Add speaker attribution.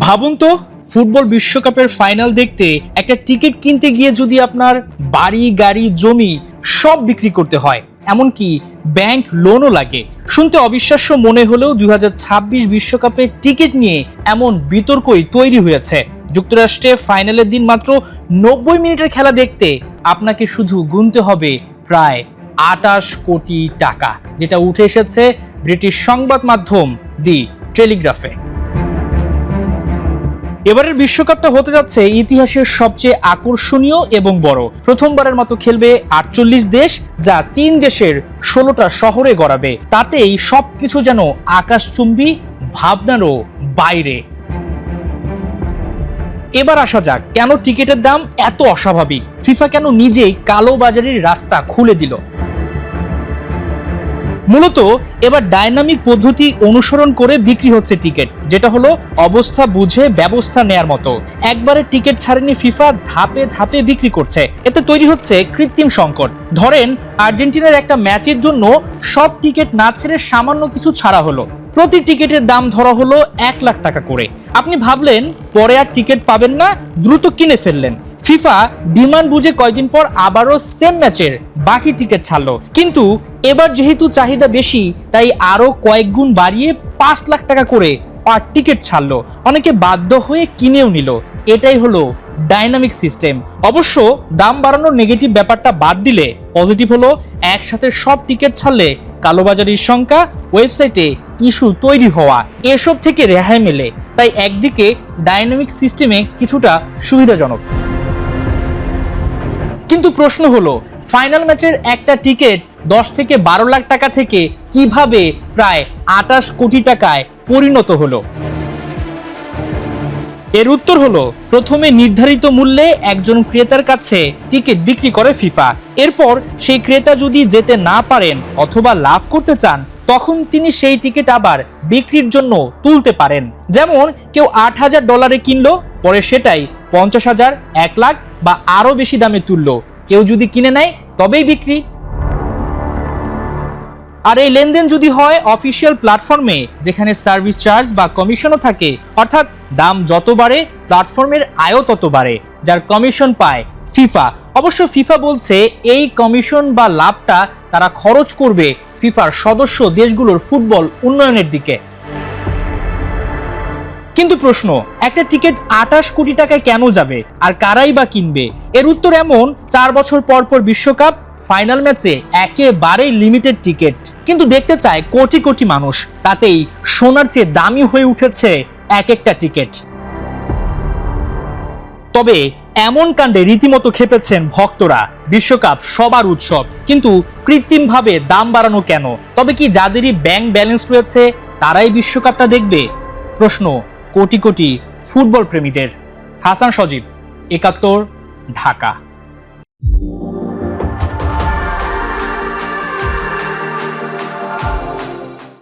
Speaker 1: ভাবুন তো, ফুটবল বিশ্বকাপের ফাইনাল দেখতে একটা টিকিট কিনতে গিয়ে যদি আপনার বাড়ি, গাড়ি, জমি সব বিক্রি করতে হয়, এমনকি ব্যাংক লোনও লাগে। শুনতে অবিশ্বাস্য মনে হলেও 2026 বিশ্বকাপের টিকিট নিয়ে এমন বিতর্কই তৈরি হয়েছে। যুক্তরাষ্ট্রে ফাইনালের দিন মাত্র 90 মিনিটের খেলা দেখতে আপনাকে শুধু গুনতে হবে প্রায় 28 কোটি টাকা, যেটা উঠে এসেছে ব্রিটিশ সংবাদ মাধ্যম দি টেলিগ্রাফে। এবারের বিশ্বকাপটা হতে যাচ্ছে ইতিহাসের সবচেয়ে আকর্ষণীয় এবং বড়। প্রথমবারের মতো খেলবে 48 দেশ, যা 3 দেশের 16টা শহরে গড়াবে। তাতেই সবকিছু যেন আকাশচুম্বী, ভাবনারও বাইরে। এবার আসা যাক, কেন টিকিটের দাম এত অস্বাভাবিক? ফিফা কেন নিজেই কালোবাজারির রাস্তা খুলে দিল? মূলত এবার ডাইনামিক পদ্ধতি অনুসরণ করে বিক্রি হচ্ছে টিকিট, যেটা হলো অবস্থা বুঝে ব্যবস্থা নেয়ার মতো। একবারে টিকিট ছাড়েনি ফিফা, ধাপে ধাপে বিক্রি করছে। এতে তৈরি হচ্ছে কৃত্রিম সংকট। ধরেন আর্জেন্টিনার একটা ম্যাচের জন্য সব টিকিট না ছেড়ে সামান্য কিছু ছাড়া হলো। প্রতি টিকিটের দাম ধরা হলো 1 লাখ টাকা করে। আপনি ভাবলেন পরে আর টিকিট পাবেন না, দ্রুত কিনে ফেললেন। ফিফা ডিমান্ড বুঝে কয়েকদিন পর আবারও সেম ম্যাচের বাকি টিকিট ছাড়লো। কিন্তু এবার যেহেতু চাহিদা বেশি, তাই আরো কয়েক গুণ বাড়িয়ে 5 লাখ টাকা করে পার টিকিট ছাড়লো। অনেকে বাধ্য হয়ে কিনেও নিল। এটাই হলো ডাইনামিক সিস্টেম। অবশ্য দাম বাড়ানোর নেগেটিভ ব্যাপারটা বাদ দিলে পজিটিভ হলো একসাথে সব টিকিট ছাড়লে কালোবাজারির সংখ্যা, ওয়েবসাইটে ইস্যু তৈরি হওয়া, এসব থেকে রেহাই মেলে। তাই একদিকে ডাইনামিক সিস্টেমে কিছুটা সুবিধাজনক। কিন্তু প্রশ্ন হলো, ফাইনাল ম্যাচের একটা টিকিট 10 থেকে 12 লাখ টাকা থেকে কিভাবে প্রায় 28 কোটি টাকায় পরিণত হলো? এর উত্তর হলো, প্রথমে নির্ধারিত মূল্যে একজন ক্রেতার কাছে টিকিট বিক্রি করে ফিফা। এরপর সেই ক্রেতা যদি যেতে না পারেন অথবা লাভ করতে চান, তখন তিনি সেই টিকিট আবার বিক্রির জন্য তুলতে পারেন। যেমন কেউ $8,000 কিনলো, পরে সেটাই 50,000, 1 লাখ বা আরো বেশি দামে তুললো। কেউ যদি কিনে নেয় তবেই বিক্রি। আর এই লেনদেন যদি হয় অফিসিয়াল প্ল্যাটফর্মে, যেখানে সার্ভিস চার্জ বা কমিশনও থাকে, অর্থাৎ দাম যত বাড়ে প্ল্যাটফর্মের আয়ও তত বাড়ে, যার কমিশন পায় ফিফা। অবশ্য ফিফা বলছে এই কমিশন বা লাভটা তারা খরচ করবে ফিফার সদস্য দেশগুলোর ফুটবল উন্নয়নের দিকে। কিন্তু প্রশ্ন, একটা টিকিট 28 কোটি টাকায় কেন যাবে আর কারাই বা কিনবে? এর উত্তর এমন, 4 বছর পর পর বিশ্বকাপ, ফাইনাল ম্যাচে একেবারেই লিমিটেড টিকিট কিন্তু দেখতে চায় কোটি কোটি মানুষ। তাতেই সোনার চেয়ে দামি হয়ে উঠেছে এক একটা টিকিট। তবে এমন কাণ্ডে রীতিমতো খেপেছেন ভক্তরা। বিশ্বকাপ সবার উৎসব, কিন্তু কৃত্রিমভাবে দাম বাড়ানো কেন? তবে কি যাদেরই ব্যাংক ব্যালেন্স রয়েছে তারাই বিশ্বকাপটা দেখবে? প্রশ্ন কোটি কোটি ফুটবল প্রেমীদের। হাসান সজীব, 71, ঢাকা।